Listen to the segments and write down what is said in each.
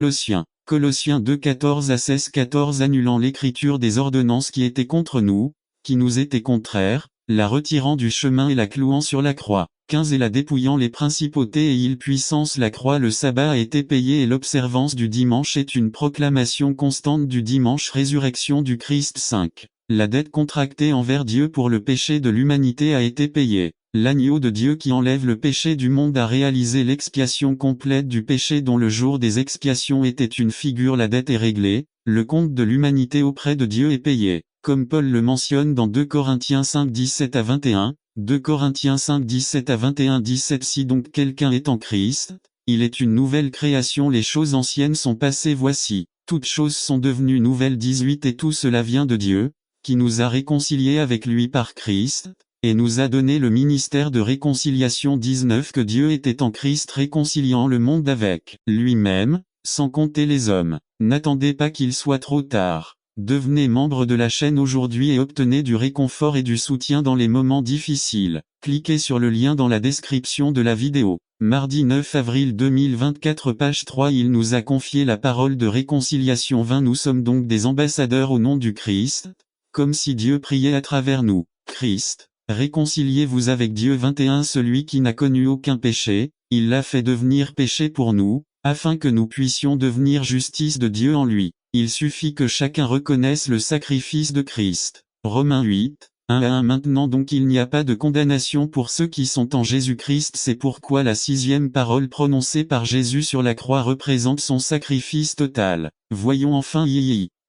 Colossiens 2 14 à 16 14 annulant l'écriture des ordonnances qui étaient contre nous, qui nous étaient contraires, la retirant du chemin et la clouant sur la croix. 15 et la dépouillant les principautés et îles puissances. La croix. Le sabbat a été payé et l'observance du dimanche est une proclamation constante du dimanche. Résurrection du Christ. 5. La dette contractée envers Dieu pour le péché de l'humanité a été payée. L'agneau de Dieu qui enlève le péché du monde a réalisé l'expiation complète du péché dont le jour des expiations était une figure. La dette est réglée, le compte de l'humanité auprès de Dieu est payé. Comme Paul le mentionne dans 2 Corinthiens 5 17 à 21, 2 Corinthiens 5 17 à 21 17 Si donc quelqu'un est en Christ, il est une nouvelle création. Les choses anciennes sont passées, voici, toutes choses sont devenues nouvelles. 18 Et tout cela vient de Dieu, qui nous a réconciliés avec lui par Christ, et nous a donné le ministère de réconciliation. 19 Que Dieu était en Christ réconciliant le monde avec lui-même, sans compter les hommes. N'attendez pas qu'il soit trop tard. Devenez membre de la chaîne aujourd'hui et obtenez du réconfort et du soutien dans les moments difficiles. Cliquez sur le lien dans la description de la vidéo. Mardi 9 avril 2024 page 3 Il nous a confié la parole de réconciliation. 20 Nous sommes donc des ambassadeurs au nom du Christ, comme si Dieu priait à travers nous. Christ, réconciliez-vous avec Dieu. 21 Celui qui n'a connu aucun péché, il l'a fait devenir péché pour nous, afin que nous puissions devenir justice de Dieu en lui. Il suffit que chacun reconnaisse le sacrifice de Christ. Romains 8, 1 à 1 Maintenant donc il n'y a pas de condamnation pour ceux qui sont en Jésus-Christ. C'est pourquoi la 6e parole prononcée par Jésus sur la croix représente son sacrifice total. Voyons enfin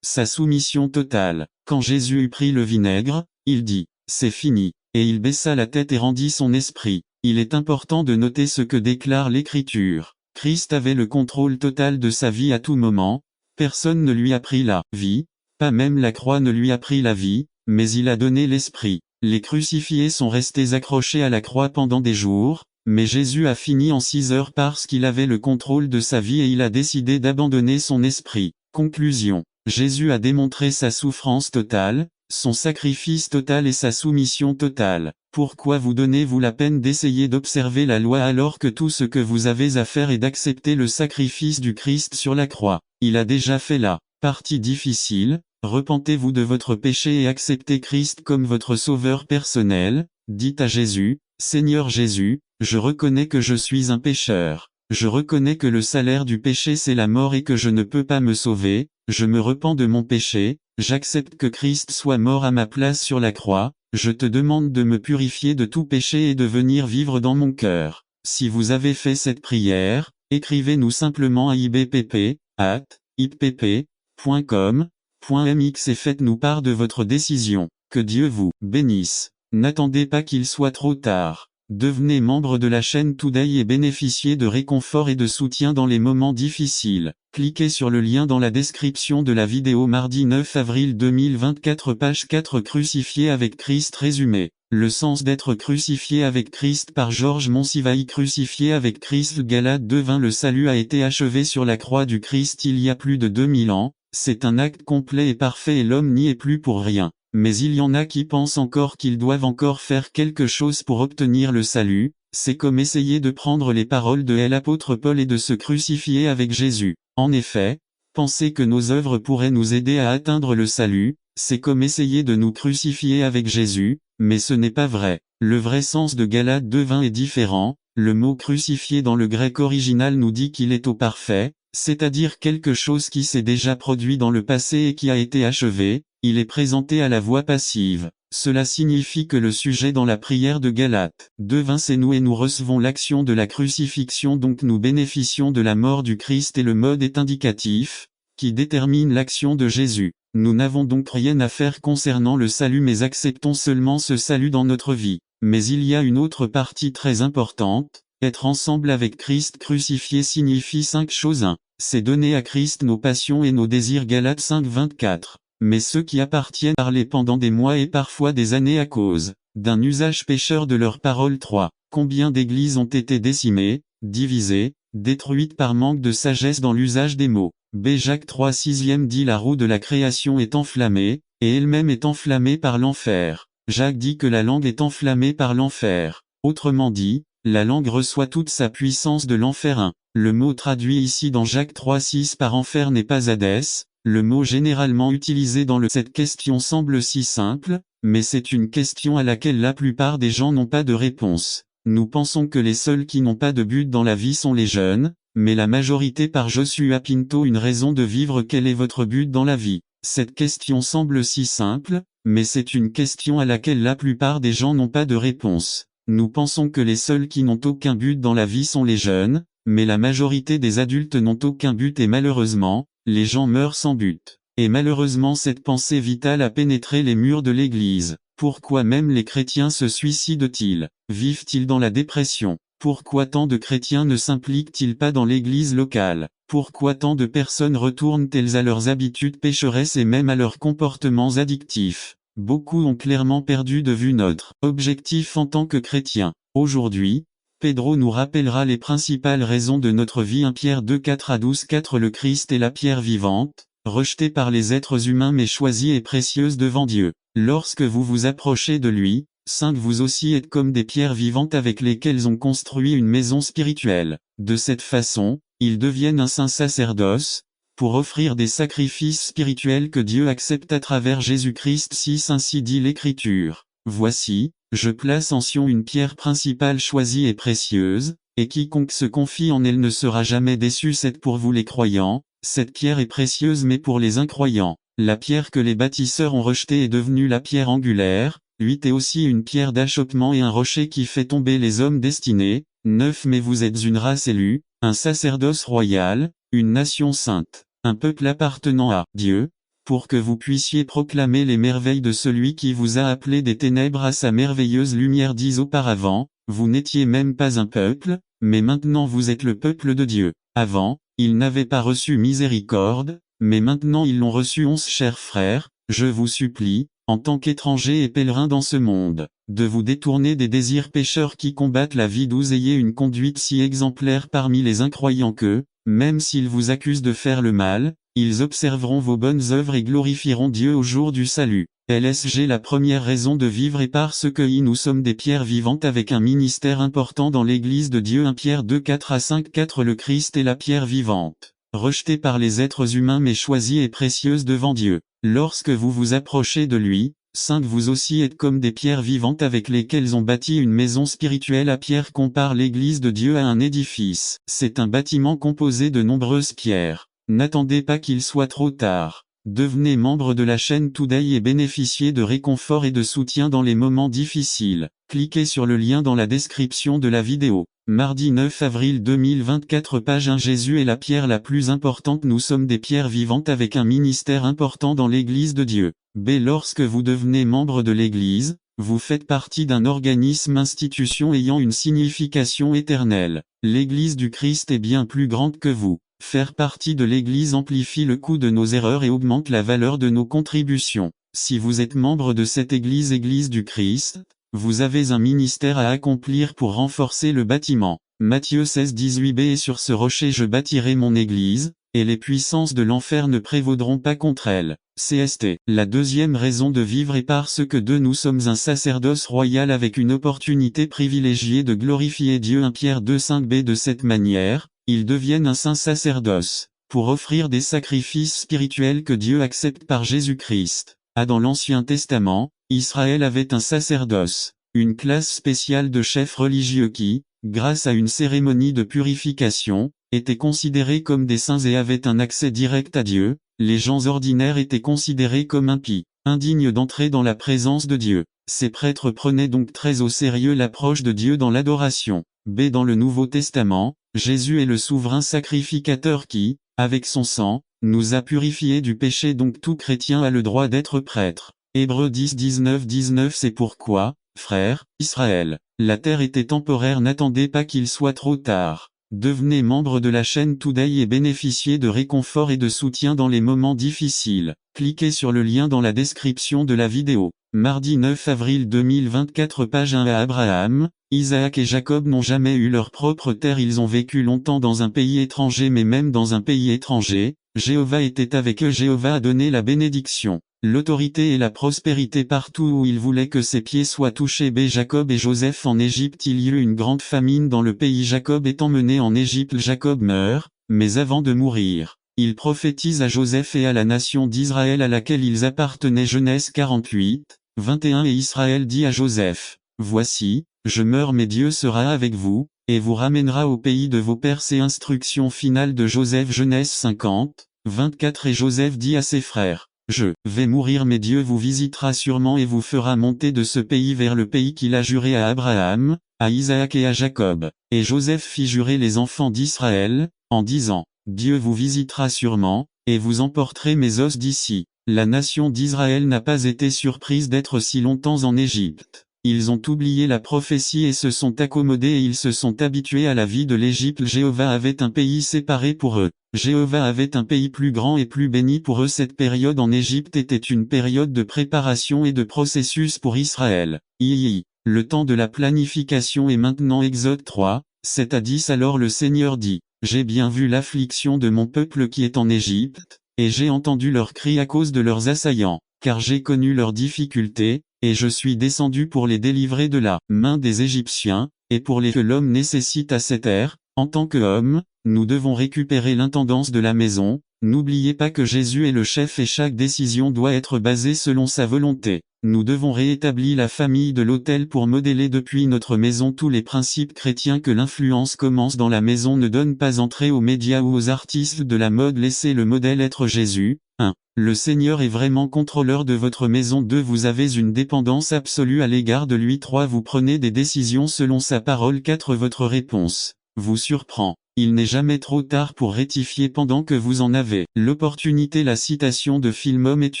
sa soumission totale. Quand Jésus eut pris le vinaigre, il dit, « C'est fini », et il baissa la tête et rendit son esprit. Il est important de noter ce que déclare l'Écriture. Christ avait le contrôle total de sa vie à tout moment. Personne ne lui a pris la vie, pas même la croix ne lui a pris la vie, mais il a donné l'esprit. Les crucifiés sont restés accrochés à la croix pendant des jours, mais Jésus a fini en 6 heures parce qu'il avait le contrôle de sa vie et il a décidé d'abandonner son esprit. Conclusion. Jésus a démontré sa souffrance totale, son sacrifice total et sa soumission totale. Pourquoi vous donnez-vous la peine d'essayer d'observer la loi alors que tout ce que vous avez à faire est d'accepter le sacrifice du Christ sur la croix? Il a déjà fait la partie difficile. Repentez-vous de votre péché et acceptez Christ comme votre sauveur personnel. Dites à Jésus, Seigneur Jésus, je reconnais que je suis un pécheur. Je reconnais que le salaire du péché c'est la mort et que je ne peux pas me sauver. Je me repens de mon péché. J'accepte que Christ soit mort à ma place sur la croix. Je te demande de me purifier de tout péché et de venir vivre dans mon cœur. Si vous avez fait cette prière, écrivez-nous simplement à ibpp@ipp.com.mx et faites-nous part de votre décision. Que Dieu vous bénisse. N'attendez pas qu'il soit trop tard. Devenez membre de la chaîne Today et bénéficiez de réconfort et de soutien dans les moments difficiles. Cliquez sur le lien dans la description de la vidéo. Mardi 9 avril 2024 page 4 Crucifié avec Christ résumé. Le sens d'être crucifié avec Christ par Georges Monsivaï. Crucifié avec Christ. Galates 2:20 Le salut a été achevé sur la croix du Christ il y a plus de 2000 ans. C'est un acte complet et parfait et l'homme n'y est plus pour rien. Mais il y en a qui pensent encore qu'ils doivent encore faire quelque chose pour obtenir le salut. C'est comme essayer de prendre les paroles de l'apôtre Paul et de se crucifier avec Jésus. En effet, penser que nos œuvres pourraient nous aider à atteindre le salut, c'est comme essayer de nous crucifier avec Jésus, mais ce n'est pas vrai. Le vrai sens de Galates 2:20 est différent. Le mot crucifié dans le grec original nous dit qu'il est au parfait, c'est-à-dire quelque chose qui s'est déjà produit dans le passé et qui a été achevé. Il est présenté à la voix passive. Cela signifie que le sujet dans la prière de Galates 2:20 c'est nous et nous recevons l'action de la crucifixion donc nous bénéficions de la mort du Christ et le mode est indicatif, qui détermine l'action de Jésus. Nous n'avons donc rien à faire concernant le salut mais acceptons seulement ce salut dans notre vie. Mais il y a une autre partie très importante, être ensemble avec Christ crucifié signifie 5 choses. 1. C'est donner à Christ nos passions et nos désirs Galates 5:24. Mais ceux qui appartiennent parler pendant des mois et parfois des années à cause d'un usage pécheur de leurs paroles. 3. Combien d'églises ont été décimées, divisées, détruites par manque de sagesse dans l'usage des mots. B. Jacques 3 6e dit la roue de la création est enflammée, et elle-même est enflammée par l'enfer. Jacques dit que la langue est enflammée par l'enfer. Autrement dit, la langue reçoit toute sa puissance de l'enfer 1. Le mot traduit ici dans Jacques 3,6 par enfer n'est pas Hadès, le mot généralement utilisé dans cette question semble si simple, mais c'est une question à laquelle la plupart des gens n'ont pas de réponse. Nous pensons que les seuls qui n'ont pas de but dans la vie sont les jeunes, mais la majorité par Joshua Pinto une raison de vivre. Quel est votre but dans la vie? Cette question semble si simple, mais c'est une question à laquelle la plupart des gens n'ont pas de réponse. Nous pensons que les seuls qui n'ont aucun but dans la vie sont les jeunes, mais la majorité des adultes n'ont aucun but et malheureusement, les gens meurent sans but. Et malheureusement cette pensée vitale a pénétré les murs de l'Église. Pourquoi même les chrétiens se suicident-ils? Vivent-ils dans la dépression? Pourquoi tant de chrétiens ne s'impliquent-ils pas dans l'Église locale? Pourquoi tant de personnes retournent-elles à leurs habitudes pécheresses et même à leurs comportements addictifs? Beaucoup ont clairement perdu de vue notre objectif en tant que chrétiens. Aujourd'hui, Pedro nous rappellera les principales raisons de notre vie. 1 Pierre 2 4 à 12 4 Le Christ est la pierre vivante, rejetée par les êtres humains mais choisie et précieuse devant Dieu. Lorsque vous vous approchez de lui, 5 Vous aussi êtes comme des pierres vivantes avec lesquelles on construit une maison spirituelle. De cette façon, ils deviennent un saint sacerdoce, pour offrir des sacrifices spirituels que Dieu accepte à travers Jésus-Christ 6 Ainsi dit l'Écriture. Voici, je place en Sion une pierre principale choisie et précieuse, et quiconque se confie en elle ne sera jamais déçu. C'est pour vous les croyants, cette pierre est précieuse mais pour les incroyants, la pierre que les bâtisseurs ont rejetée est devenue la pierre angulaire. 8 Et aussi une pierre d'achoppement et un rocher qui fait tomber les hommes destinés. 9 Mais vous êtes une race élue, un sacerdoce royal, une nation sainte, un peuple appartenant à Dieu, pour que vous puissiez proclamer les merveilles de celui qui vous a appelé des ténèbres à sa merveilleuse lumière. 10 Auparavant, vous n'étiez même pas un peuple, mais maintenant vous êtes le peuple de Dieu. Avant, ils n'avaient pas reçu miséricorde, mais maintenant ils l'ont reçu. 11 Chers frères, je vous supplie, en tant qu'étrangers et pèlerins dans ce monde, de vous détourner des désirs pécheurs qui combattent la vie. 12 Ayez une conduite si exemplaire parmi les incroyants que, même s'ils vous accusent de faire le mal, ils observeront vos bonnes œuvres et glorifieront Dieu au jour du salut. LSG La première raison de vivre est parce que nous sommes des pierres vivantes avec un ministère important dans l'Église de Dieu. 1 Pierre 2 4 à 5 4 Le Christ est la pierre vivante, rejetée par les êtres humains mais choisie et précieuse devant Dieu. Lorsque vous vous approchez de lui, 5 Vous aussi êtes comme des pierres vivantes avec lesquelles on bâtit une maison spirituelle. À Pierre compare l'Église de Dieu à un édifice. C'est un bâtiment composé de nombreuses pierres. N'attendez pas qu'il soit trop tard. Devenez membre de la chaîne Today et bénéficiez de réconfort et de soutien dans les moments difficiles. Cliquez sur le lien dans la description de la vidéo. Mardi 9 avril 2024 Page 1 Jésus est la pierre la plus importante. Nous sommes des pierres vivantes avec un ministère important dans l'Église de Dieu. B. Lorsque vous devenez membre de l'Église, vous faites partie d'un organisme institution ayant une signification éternelle. L'Église du Christ est bien plus grande que vous. Faire partie de l'Église amplifie le coût de nos erreurs et augmente la valeur de nos contributions. Si vous êtes membre de cette Église du Christ, vous avez un ministère à accomplir pour renforcer le bâtiment. Matthieu 16 18 B. Et sur ce rocher je bâtirai mon Église, et les puissances de l'enfer ne prévaudront pas contre elle. CST. La deuxième raison de vivre est parce que nous sommes un sacerdoce royal avec une opportunité privilégiée de glorifier Dieu. 1 Pierre 2 5 B. De cette manière, ils deviennent un saint sacerdoce, pour offrir des sacrifices spirituels que Dieu accepte par Jésus-Christ. Dans l'Ancien Testament, Israël avait un sacerdoce, une classe spéciale de chefs religieux qui, grâce à une cérémonie de purification, étaient considérés comme des saints et avaient un accès direct à Dieu. Les gens ordinaires étaient considérés comme impies, indignes d'entrer dans la présence de Dieu. Ces prêtres prenaient donc très au sérieux l'approche de Dieu dans l'adoration. B. Dans le Nouveau Testament, Jésus est le souverain sacrificateur qui, avec son sang, nous a purifiés du péché. Donc tout chrétien a le droit d'être prêtre. Hébreux 10 19 19 C'est pourquoi, frères, Israël, la terre était temporaire. N'attendez pas qu'il soit trop tard. Devenez membre de la chaîne Today et bénéficiez de réconfort et de soutien dans les moments difficiles. Cliquez sur le lien dans la description de la vidéo. Mardi 9 avril 2024 Page 1 Abraham, Isaac et Jacob n'ont jamais eu leur propre terre. Ils ont vécu longtemps dans un pays étranger mais même dans un pays étranger, Jéhovah était avec eux. Jéhovah a donné la bénédiction. l'autorité et la prospérité partout où il voulait que ses pieds soient touchés. Jacob et Joseph en Égypte. Il y eut une grande famine dans le pays. Jacob étant mené en Égypte. Jacob meurt, mais avant de mourir, il prophétise à Joseph et à la nation d'Israël à laquelle ils appartenaient. Genèse 48, 21. Et Israël dit à Joseph: Voici, je meurs mais Dieu sera avec vous, et vous ramènera au pays de vos pères. C'est instruction finale de Joseph. Genèse 50, 24. Et Joseph dit à ses frères: Je vais mourir mais Dieu vous visitera sûrement et vous fera monter de ce pays vers le pays qu'il a juré à Abraham, à Isaac et à Jacob. Et Joseph fit jurer les enfants d'Israël, en disant: Dieu vous visitera sûrement, et vous emporterez mes os d'ici. La nation d'Israël n'a pas été surprise d'être si longtemps en Égypte. Ils ont oublié la prophétie et se sont accommodés et ils se sont habitués à la vie de l'Égypte. Jéhovah avait un pays séparé pour eux. Jéhovah avait un pays plus grand et plus béni pour eux. Cette période en Égypte était une période de préparation et de processus pour Israël. Le temps de la planification est maintenant. Exode 3, 7 à 10. Alors le Seigneur dit: J'ai bien vu l'affliction de mon peuple qui est en Égypte, et j'ai entendu leurs cris à cause de leurs assaillants, car j'ai connu leurs difficultés, et je suis descendu pour les délivrer de la main des Égyptiens, et pour les que l'homme nécessite à cette ère. En tant qu'homme, nous devons récupérer l'intendance de la maison. N'oubliez pas que Jésus est le chef et chaque décision doit être basée selon sa volonté. Nous devons réétablir la famille de l'autel pour modeler depuis notre maison tous les principes chrétiens. Que l'influence commence dans la maison. Ne donne pas entrée aux médias ou aux artistes de la mode. Laissez le modèle être Jésus. 1. Le Seigneur est vraiment contrôleur de votre maison. 2. Vous avez une dépendance absolue à l'égard de lui. 3. Vous prenez des décisions selon sa parole. 4. Votre réponse vous surprend. Il n'est jamais trop tard pour rectifier pendant que vous en avez l'opportunité. La citation de Philmon est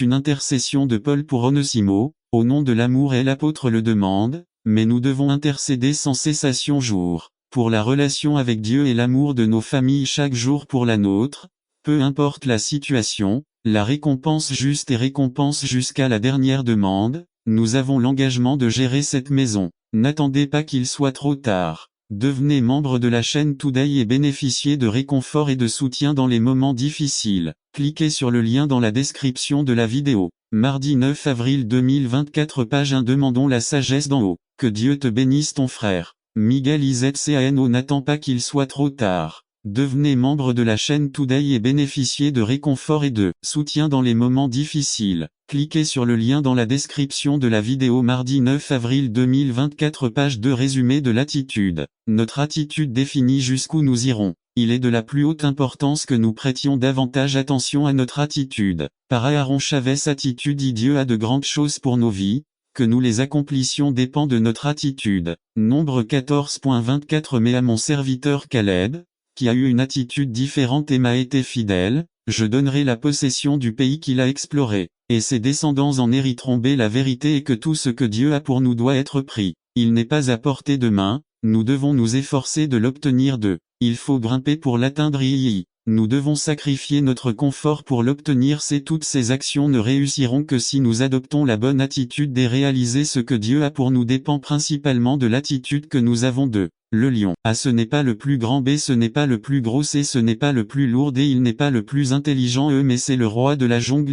une intercession de Paul pour Onesimo, au nom de l'amour, et l'apôtre le demande, mais nous devons intercéder sans cessation jour pour la relation avec Dieu et l'amour de nos familles chaque jour pour la nôtre, peu importe la situation. La récompense juste et récompense jusqu'à la dernière demande. Nous avons l'engagement de gérer cette maison. N'attendez pas qu'il soit trop tard. Devenez membre de la chaîne Today et bénéficiez de réconfort et de soutien dans les moments difficiles. Cliquez sur le lien dans la description de la vidéo. Mardi 9 avril 2024, page 1. Demandons la sagesse d'en haut. Que Dieu te bénisse ton frère. Miguel IZCANO. N'attends pas qu'il soit trop tard. Devenez membre de la chaîne Today et bénéficiez de réconfort et de soutien dans les moments difficiles. Cliquez sur le lien dans la description de la vidéo. Mardi 9 avril 2024, page 2. Résumé de l'attitude. Notre attitude définit jusqu'où nous irons. Il est de la plus haute importance que nous prêtions davantage attention à notre attitude. Par Aaron Chavez. Attitude. Dieu a de grandes choses pour nos vies. Que nous les accomplissions dépend de notre attitude. Nombre 14.24. Mais à mon serviteur Caleb, qui a eu une attitude différente et m'a été fidèle, je donnerai la possession du pays qu'il a exploré, et ses descendants en hériteront. La vérité est que tout ce que Dieu a pour nous doit être pris. Il n'est pas à portée de main, nous devons nous efforcer de l'obtenir. Il faut grimper pour l'atteindre. Nous devons sacrifier notre confort pour l'obtenir. Toutes ces actions ne réussiront que si nous adoptons la bonne attitude. Réaliser ce que Dieu a pour nous dépend principalement de l'attitude que nous avons. Le lion. A. Ce n'est pas le plus grand. B. Ce n'est pas le plus gros. C. Ce n'est pas le plus lourd. D. Il n'est pas le plus intelligent. E. Mais c'est le roi de la jungle.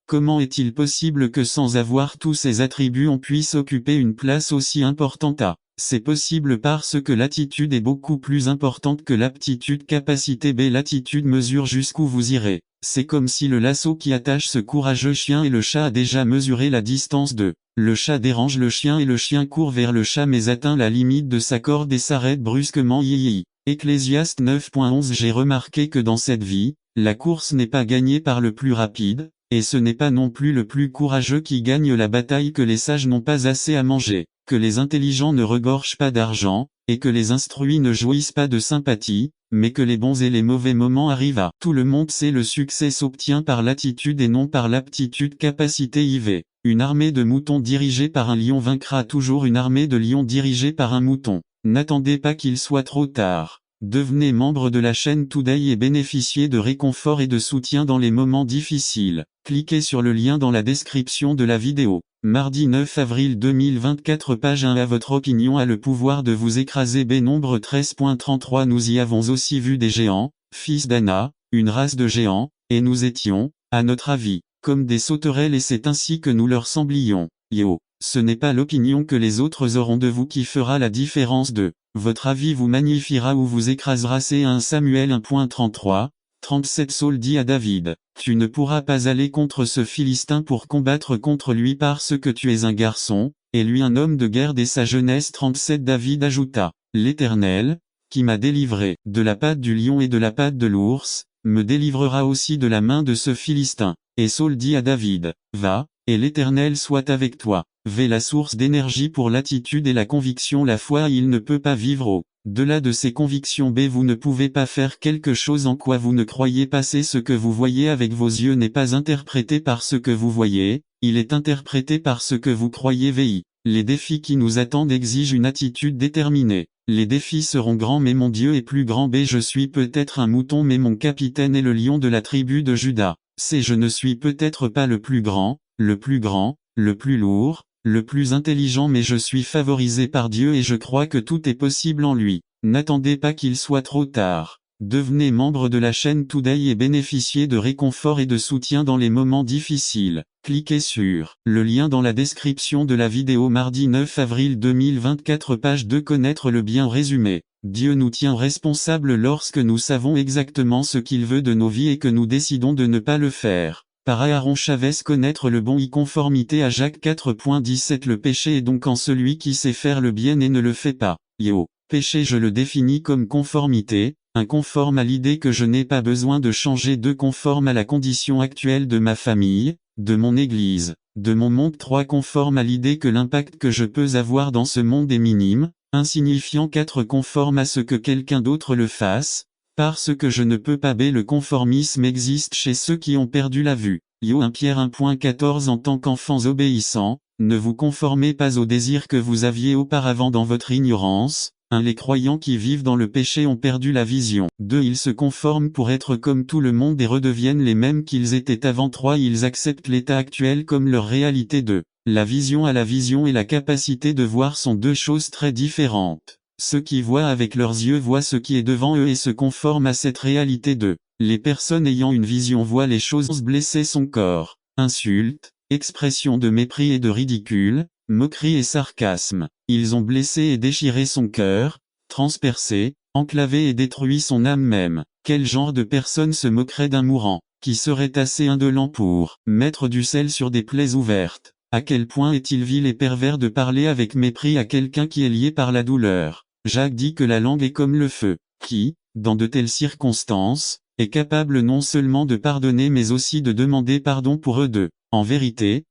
Comment est-il possible que sans avoir tous ces attributs on puisse occuper une place aussi importante? A. C'est possible parce que l'attitude est beaucoup plus importante que l'aptitude. Capacité. B. L'attitude mesure jusqu'où vous irez. C'est comme si le lasso qui attache ce courageux chien et le chat a déjà mesuré la distance. Le chat dérange le chien et le chien court vers le chat mais atteint la limite de sa corde et s'arrête brusquement. Ecclésiaste 9.11. J'ai remarqué que dans cette vie, la course n'est pas gagnée par le plus rapide, et ce n'est pas non plus le plus courageux qui gagne la bataille. Que les sages n'ont pas assez à manger, que les intelligents ne regorgent pas d'argent, et que les instruits ne jouissent pas de sympathie, mais que les bons et les mauvais moments arrivent à tout le monde. C'est le succès s'obtient par l'attitude et non par l'aptitude. Capacité. IV. Une armée de moutons dirigée par un lion vaincra toujours une armée de lions dirigée par un mouton. N'attendez pas qu'il soit trop tard. Devenez membre de la chaîne Today et bénéficiez de réconfort et de soutien dans les moments difficiles. Cliquez sur le lien dans la description de la vidéo. Mardi 9 avril 2024, page 1. À. Votre opinion a le pouvoir de vous écraser. B. Nombre 13.33. Nous y avons aussi vu des géants, fils d'Anna, une race de géants, et nous étions, à notre avis, comme des sauterelles et c'est ainsi que nous leur semblions. Yo. Ce n'est pas l'opinion que les autres auront de vous qui fera la différence de votre avis vous magnifiera ou vous écrasera. C'est 1 Samuel 1.33, 37. Saul dit à David, tu ne pourras pas aller contre ce Philistin pour combattre contre lui parce que tu es un garçon, et lui un homme de guerre dès sa jeunesse. 37. David ajouta, l'Éternel, qui m'a délivré de la patte du lion et de la patte de l'ours, me délivrera aussi de la main de ce Philistin. Et Saul dit à David, va, et l'Éternel soit avec toi. V la source d'énergie pour l'attitude et la conviction. La foi il ne peut pas vivre au-delà de ses convictions. B vous ne pouvez pas faire quelque chose en quoi vous ne croyez pas. C'est ce que vous voyez avec vos yeux n'est pas interprété par ce que vous voyez, il est interprété par ce que vous croyez. VI. Les défis qui nous attendent exigent une attitude déterminée. Les défis seront grands mais mon Dieu est plus grand. B je suis peut-être un mouton mais mon capitaine est le lion de la tribu de Juda. C je ne suis peut-être pas le plus grand, le plus lourd, le plus intelligent mais je suis favorisé par Dieu et je crois que tout est possible en lui. N'attendez pas qu'il soit trop tard. Devenez membre de la chaîne Today et bénéficiez de réconfort et de soutien dans les moments difficiles. Cliquez sur le lien dans la description de la vidéo. Mardi 9 avril 2024 page 2. Connaître le bien résumé. Dieu nous tient responsables lorsque nous savons exactement ce qu'il veut de nos vies et que nous décidons de ne pas le faire. Par Aaron Chavez. Connaître le bon y conformité à Jacques 4.17. Le péché est donc en celui qui sait faire le bien et ne le fait pas. Yo. Péché je le définis comme conformité, inconforme à l'idée que je n'ai pas besoin de changer de conforme à la condition actuelle de ma famille, de mon église, de mon monde. 3 Conforme à l'idée que l'impact que je peux avoir dans ce monde est minime, insignifiant. 4 Conforme à ce que quelqu'un d'autre le fasse, parce que je ne peux pas. B le conformisme existe chez ceux qui ont perdu la vue. Yo 1 Pierre 1.14 En tant qu'enfants obéissants, ne vous conformez pas aux désirs que vous aviez auparavant dans votre ignorance. 1 Les croyants qui vivent dans le péché ont perdu la vision. 2 Ils se conforment pour être comme tout le monde et redeviennent les mêmes qu'ils étaient avant. 3 Ils acceptent l'état actuel comme leur réalité. 2 La vision à la vision et la capacité de voir sont deux choses très différentes. Ceux qui voient avec leurs yeux voient ce qui est devant eux et se conforment à cette réalité. 2 Les personnes ayant une vision voient les choses blesser son corps. Insultes, expressions de mépris et de ridicule, moquerie et sarcasme. Ils ont blessé et déchiré son cœur, transpercé, enclavé et détruit son âme même. Quel genre de personne se moquerait d'un mourant, qui serait assez indolent pour mettre du sel sur des plaies ouvertes? À quel point est-il vil et pervers de parler avec mépris à quelqu'un qui est lié par la douleur? Jacques dit que la langue est comme le feu, qui, dans de telles circonstances, est capable non seulement de pardonner mais aussi de demander pardon pour eux deux. En vérité,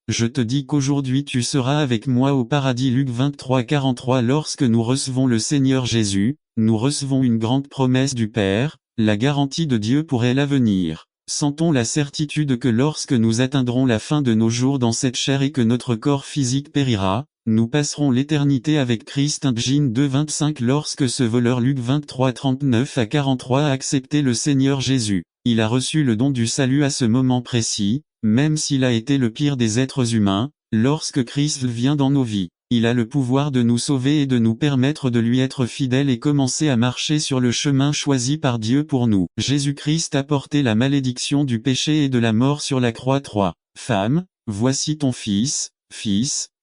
je te dis qu'aujourd'hui tu seras avec moi au paradis. Luc 23:43 Lorsque nous recevons le Seigneur Jésus, nous recevons une grande promesse du Père, la garantie de Dieu pour l'avenir. Sentons la certitude que lorsque nous atteindrons la fin de nos jours dans cette chair et que notre corps physique périra, nous passerons l'éternité avec Christ. 1 Jean 2:25 Lorsque ce voleur Luc 23:39-43 a accepté le Seigneur Jésus, il a reçu le don du salut à ce moment précis, même s'il a été le pire des êtres humains. Lorsque Christ vient dans nos vies, il a le pouvoir de nous sauver et de nous permettre de lui être fidèles et commencer à marcher sur le chemin choisi par Dieu pour nous. Jésus-Christ a porté la malédiction du péché et de la mort sur la croix. 3 Femme, voici ton fils,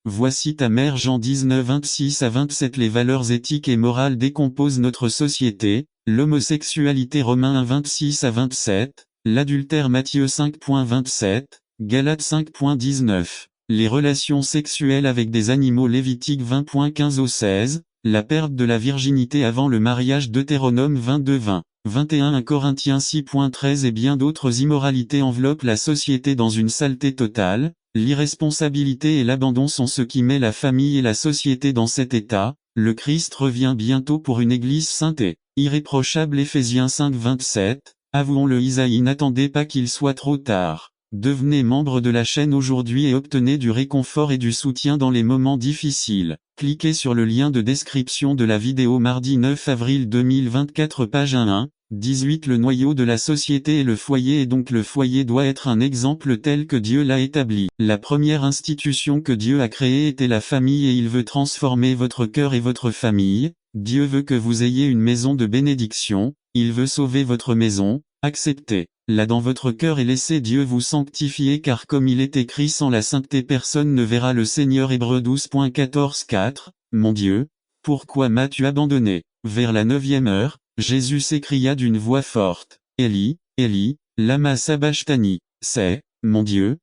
voici ta mère. Jean 19:26-27 Les valeurs éthiques et morales décomposent notre société, l'homosexualité Romains 1:26-27, l'adultère Matthieu 5.27, Galates 5.19. Les relations sexuelles avec des animaux Lévitique 20.15-16, la perte de la virginité avant le mariage Deutéronome 22:20, 21 1 Corinthiens 6.13 et bien d'autres immoralités enveloppent la société dans une saleté totale. L'irresponsabilité et l'abandon sont ce qui met la famille et la société dans cet état. Le Christ revient bientôt pour une église sainte et irréprochable. Éphésiens 5:27, avouons-le. Isaïe N'attendez pas qu'il soit trop tard. Devenez membre de la chaîne aujourd'hui et obtenez du réconfort et du soutien dans les moments difficiles. Cliquez sur le lien de description de la vidéo. Mardi 9 avril 2024 page 1:18 Le noyau de la société est le foyer et donc le foyer doit être un exemple tel que Dieu l'a établi. La première institution que Dieu a créée était la famille et il veut transformer votre cœur et votre famille. Dieu veut que vous ayez une maison de bénédiction, il veut sauver votre maison, acceptez-la dans votre cœur et laissez Dieu vous sanctifier car comme il est écrit sans la sainteté personne ne verra le Seigneur. Hébreux 12.14-4, Mon Dieu, pourquoi m'as-tu abandonné? Vers la 9e heure, Jésus s'écria d'une voix forte, Élie, Élie, lama sabachthani, c'est, mon Dieu,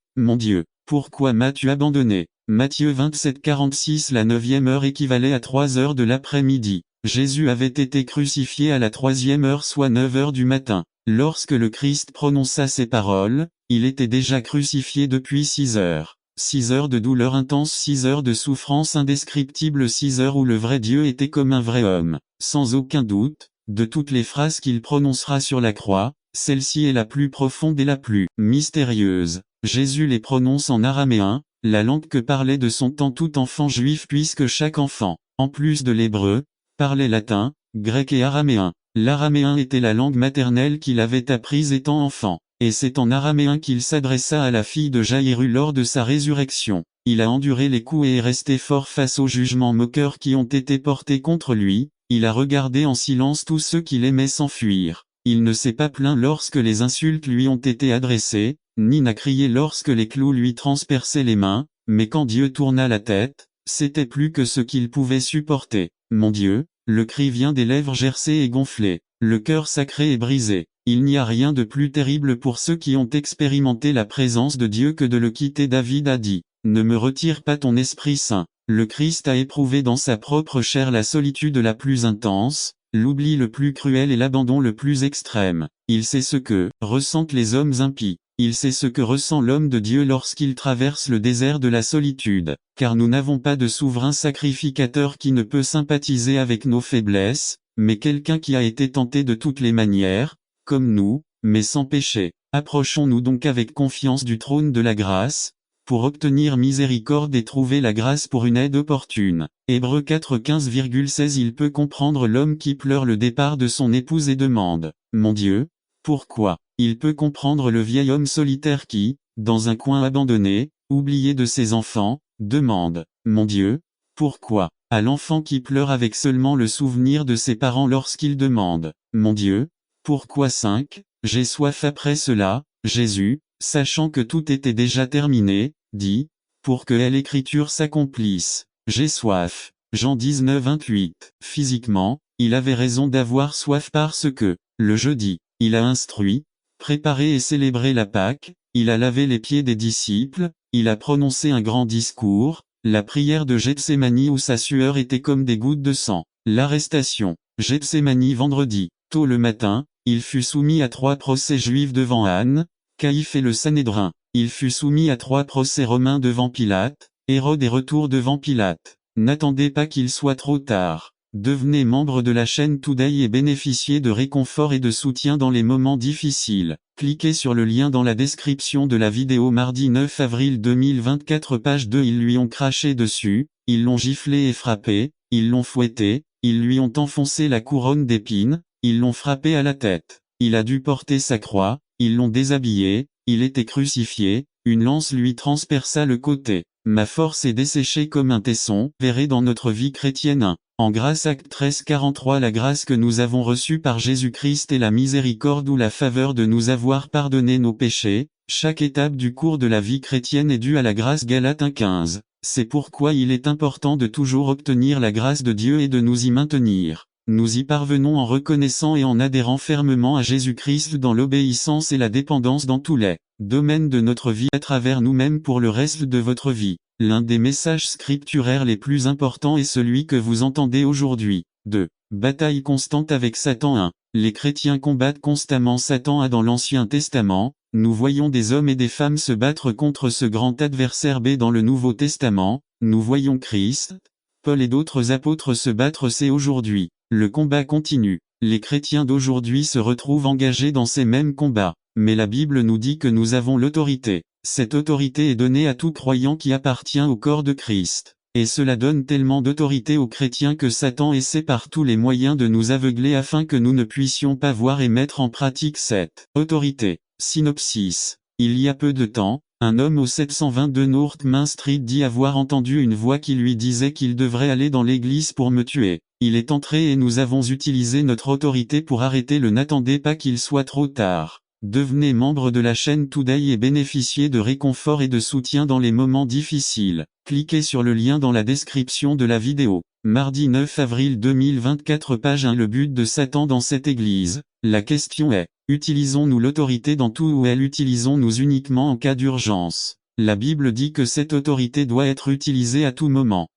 pourquoi m'as-tu abandonné? Matthieu 27:46. La 9e heure équivalait à 3 heures de l'après-midi. Jésus avait été crucifié à la 3e heure soit 9 heures du matin. Lorsque le Christ prononça ces paroles, il était déjà crucifié depuis 6 heures. 6 heures de douleur intense, 6 heures de souffrance indescriptible, 6 heures où le vrai Dieu était comme un vrai homme. Sans aucun doute, de toutes les phrases qu'il prononcera sur la croix, celle-ci est la plus profonde et la plus mystérieuse. Jésus les prononce en araméen, la langue que parlait de son temps tout enfant juif puisque chaque enfant, en plus de l'hébreu, parlait latin, grec et araméen. L'araméen était la langue maternelle qu'il avait apprise étant enfant, et c'est en araméen qu'il s'adressa à la fille de Jaïru lors de sa résurrection. Il a enduré les coups et est resté fort face aux jugements moqueurs qui ont été portés contre lui, il a regardé en silence tous ceux qu'il aimait s'enfuir. Il ne s'est pas plaint lorsque les insultes lui ont été adressées, ni n'a crié lorsque les clous lui transperçaient les mains, mais quand Dieu tourna la tête, c'était plus que ce qu'il pouvait supporter. Mon Dieu, le cri vient des lèvres gercées et gonflées, le cœur sacré est brisé. Il n'y a rien de plus terrible pour ceux qui ont expérimenté la présence de Dieu que de le quitter. David a dit, ne me retire pas ton Esprit Saint. Le Christ a éprouvé dans sa propre chair la solitude la plus intense, l'oubli le plus cruel et l'abandon le plus extrême. Il sait ce que ressentent les hommes impies. Il sait ce que ressent l'homme de Dieu lorsqu'il traverse le désert de la solitude, car nous n'avons pas de souverain sacrificateur qui ne peut sympathiser avec nos faiblesses, mais quelqu'un qui a été tenté de toutes les manières, comme nous, mais sans péché. Approchons-nous donc avec confiance du trône de la grâce, pour obtenir miséricorde et trouver la grâce pour une aide opportune. Hébreux 4:15-16. Il peut comprendre l'homme qui pleure le départ de son épouse et demande, mon Dieu, pourquoi? Il peut comprendre le vieil homme solitaire qui, dans un coin abandonné, oublié de ses enfants, demande, mon Dieu, pourquoi? À l'enfant qui pleure avec seulement le souvenir de ses parents lorsqu'il demande, mon Dieu, pourquoi? 5. J'ai soif après cela, Jésus, sachant que tout était déjà terminé, dit, pour que l'écriture s'accomplisse, j'ai soif. Jean 19:28. Physiquement, il avait raison d'avoir soif parce que, le jeudi, il a instruit, préparé et célébré la Pâque, il a lavé les pieds des disciples, il a prononcé un grand discours, la prière de Gethsémani où sa sueur était comme des gouttes de sang, l'arrestation, Gethsémani vendredi, tôt le matin, il fut soumis à 3 procès juifs devant Anne, Caïphe et le Sanhédrin, il fut soumis à 3 procès romains devant Pilate, Hérode et retour devant Pilate. N'attendez pas qu'il soit trop tard. Devenez membre de la chaîne Today et bénéficiez de réconfort et de soutien dans les moments difficiles. Cliquez sur le lien dans la description de la vidéo. Mardi 9 avril 2024 page 2. Ils lui ont craché dessus, ils l'ont giflé et frappé, ils l'ont fouetté, ils lui ont enfoncé la couronne d'épines, ils l'ont frappé à la tête. Il a dû porter sa croix, ils l'ont déshabillé, il était crucifié, une lance lui transperça le côté. Ma force est desséchée comme un tesson. Verrez dans notre vie chrétienne 1. En grâce acte 13:43. La grâce que nous avons reçue par Jésus-Christ et la miséricorde ou la faveur de nous avoir pardonné nos péchés. Chaque étape du cours de la vie chrétienne est due à la grâce. Galates 1:15. C'est pourquoi il est important de toujours obtenir la grâce de Dieu et de nous y maintenir. Nous y parvenons en reconnaissant et en adhérant fermement à Jésus-Christ dans l'obéissance et la dépendance dans tous les domaines de notre vie à travers nous-mêmes pour le reste de votre vie. L'un des messages scripturaires les plus importants est celui que vous entendez aujourd'hui. 2. Bataille constante avec Satan. 1. Les chrétiens combattent constamment Satan. Dans l'Ancien Testament, nous voyons des hommes et des femmes se battre contre ce grand adversaire. Dans le Nouveau Testament, nous voyons Christ, Paul et d'autres apôtres se battre. C'est aujourd'hui. Le combat continue. Les chrétiens d'aujourd'hui se retrouvent engagés dans ces mêmes combats. Mais la Bible nous dit que nous avons l'autorité. Cette autorité est donnée à tout croyant qui appartient au corps de Christ. Et cela donne tellement d'autorité aux chrétiens que Satan essaie par tous les moyens de nous aveugler afin que nous ne puissions pas voir et mettre en pratique cette autorité. Synopsis. Il y a peu de temps, un homme au 722 North Main Street dit avoir entendu une voix qui lui disait qu'il devrait aller dans l'église pour me tuer. Il est entré et nous avons utilisé notre autorité pour arrêter le. N'attendez pas qu'il soit trop tard. Devenez membre de la chaîne Today et bénéficiez de réconfort et de soutien dans les moments difficiles. Cliquez sur le lien dans la description de la vidéo. Mardi 9 avril 2024 page 1. Le but de Satan dans cette église. La question est, utilisons-nous l'autorité dans tout ou l'utilisons-nous uniquement en cas d'urgence? La Bible dit que cette autorité doit être utilisée à tout moment.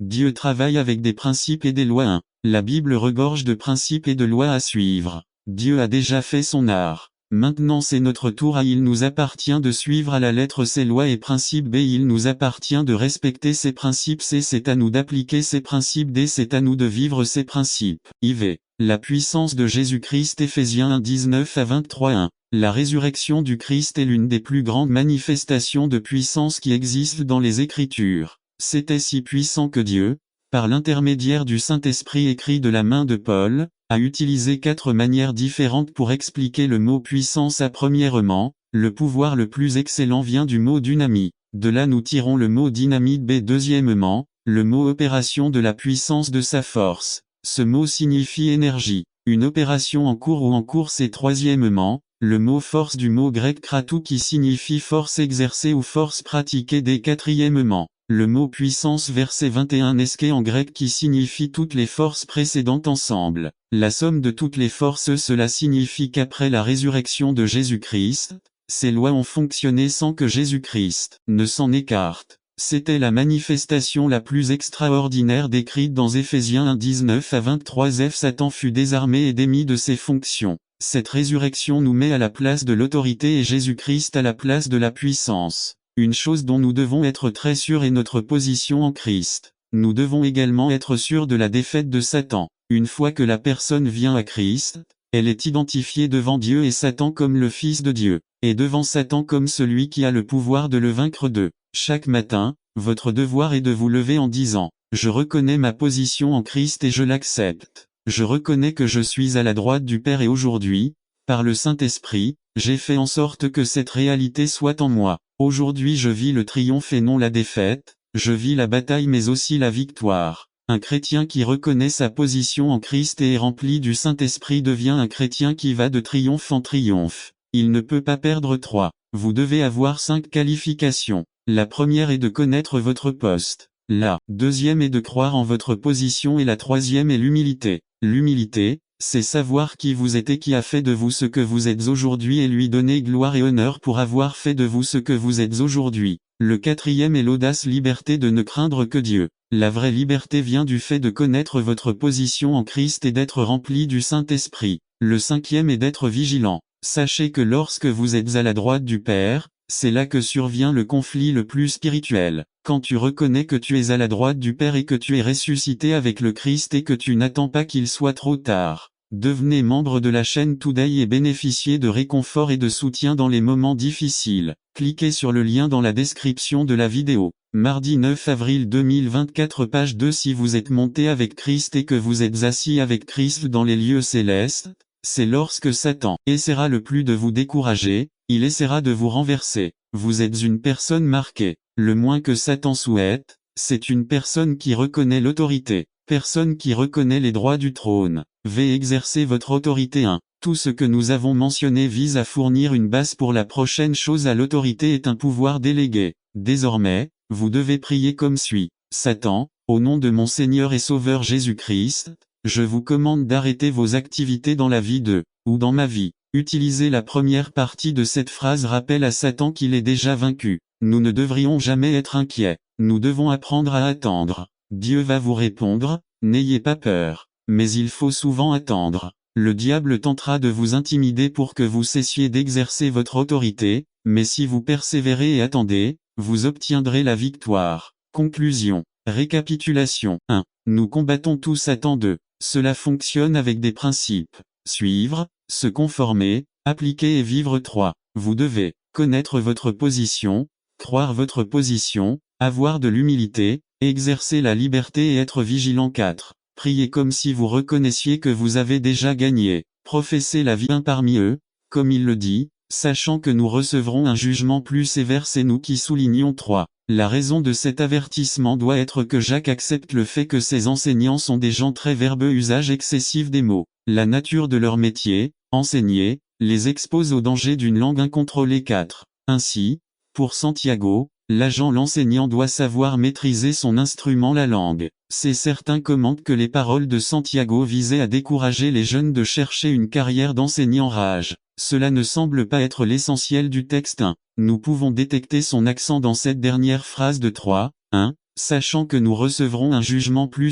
Dieu travaille avec des principes et des lois. 1. La Bible regorge de principes et de lois à suivre. Dieu a déjà fait son art. Maintenant c'est notre tour. A. Il nous appartient de suivre à la lettre ces lois et principes. B. Il nous appartient de respecter ces principes. C. C'est à nous d'appliquer ces principes. D. C'est à nous de vivre ces principes. IV. La puissance de Jésus-Christ. Éphésiens 1 19 à 23 1. La résurrection du Christ est l'une des plus grandes manifestations de puissance qui existent dans les Écritures. C'était si puissant que Dieu, par l'intermédiaire du Saint-Esprit écrit de la main de Paul, a utilisé 4 manières différentes pour expliquer le mot puissance. Premièrement, le pouvoir le plus excellent vient du mot dynamite. De là nous tirons le mot dynamite. B. Deuxièmement, le mot opération de la puissance de sa force. Ce mot signifie énergie. Une opération en cours ou en course. Et troisièmement, le mot force du mot grec kratou qui signifie force exercée ou force pratiquée. D. Quatrièmement, le mot puissance verset 21 esqué en grec qui signifie toutes les forces précédentes ensemble. La somme de toutes les forces. Cela signifie qu'après la résurrection de Jésus-Christ, ces lois ont fonctionné sans que Jésus-Christ ne s'en écarte. C'était la manifestation la plus extraordinaire décrite dans Éphésiens 1 19 à 23 F. Satan fut désarmé et démis de ses fonctions. Cette résurrection nous met à la place de l'autorité et Jésus-Christ à la place de la puissance. Une chose dont nous devons être très sûrs est notre position en Christ. Nous devons également être sûrs de la défaite de Satan. Une fois que la personne vient à Christ, elle est identifiée devant Dieu et Satan comme le Fils de Dieu, et devant Satan comme celui qui a le pouvoir de le vaincre. Chaque matin, votre devoir est de vous lever en disant, « Je reconnais ma position en Christ et je l'accepte. Je reconnais que je suis à la droite du Père et aujourd'hui, par le Saint-Esprit, j'ai fait en sorte que cette réalité soit en moi. Aujourd'hui je vis le triomphe et non la défaite, je vis la bataille mais aussi la victoire. » Un chrétien qui reconnaît sa position en Christ et est rempli du Saint-Esprit devient un chrétien qui va de triomphe en triomphe. Il ne peut pas perdre 3. Vous devez avoir 5 qualifications. La première est de connaître votre poste. La deuxième est de croire en votre position et la troisième est l'humilité. L'humilité, c'est savoir qui vous êtes et qui a fait de vous ce que vous êtes aujourd'hui et lui donner gloire et honneur pour avoir fait de vous ce que vous êtes aujourd'hui. Le quatrième est l'audace liberté de ne craindre que Dieu. La vraie liberté vient du fait de connaître votre position en Christ et d'être rempli du Saint-Esprit. Le cinquième est d'être vigilant. Sachez que lorsque vous êtes à la droite du Père, c'est là que survient le conflit le plus spirituel. Quand tu reconnais que tu es à la droite du Père et que tu es ressuscité avec le Christ et que tu n'attends pas qu'il soit trop tard. Devenez membre de la chaîne Today et bénéficiez de réconfort et de soutien dans les moments difficiles. Cliquez sur le lien dans la description de la vidéo. Mardi 9 avril 2024 page 2. Si vous êtes monté avec Christ et que vous êtes assis avec Christ dans les lieux célestes, c'est lorsque Satan essaiera le plus de vous décourager, il essaiera de vous renverser. Vous êtes une personne marquée. Le moins que Satan souhaite, c'est une personne qui reconnaît l'autorité. Personne qui reconnaît les droits du trône. V. Exercer votre autorité. 1. Tout ce que nous avons mentionné vise à fournir une base pour la prochaine chose. L'autorité est un pouvoir délégué. Désormais, vous devez prier comme suit. Satan, au nom de mon Seigneur et Sauveur Jésus-Christ, je vous commande d'arrêter vos activités dans la vie ou dans ma vie. Utilisez la première partie de cette phrase rappelle à Satan qu'il est déjà vaincu. Nous ne devrions jamais être inquiets. Nous devons apprendre à attendre. Dieu va vous répondre, n'ayez pas peur. Mais il faut souvent attendre. Le diable tentera de vous intimider pour que vous cessiez d'exercer votre autorité, mais si vous persévérez et attendez, vous obtiendrez la victoire. Conclusion. Récapitulation. 1. Nous combattons tous Satan. 2. Cela fonctionne avec des principes. Suivre, se conformer, appliquer et vivre. 3. Vous devez connaître votre position, croire votre position, avoir de l'humilité, exercer la liberté et être vigilant. 4. Priez comme si vous reconnaissiez que vous avez déjà gagné. Professez la vie. Un parmi eux, comme il le dit, sachant que nous recevrons un jugement plus sévère. C'est nous qui soulignons. 3. La raison de cet avertissement doit être que Jacques accepte le fait que ses enseignants sont des gens très verbeux, usage excessif des mots. La nature de leur métier, enseigner, les expose au danger d'une langue incontrôlée. 4. Ainsi, pour Santiago, l'enseignant doit savoir maîtriser son instrument, la langue. C'est certain commente que les paroles de Santiago visaient à décourager les jeunes de chercher une carrière d'enseignant rage. Cela ne semble pas être l'essentiel du texte. 1. Nous pouvons détecter son accent dans cette dernière phrase de 3. 1. Sachant que nous recevrons un jugement plus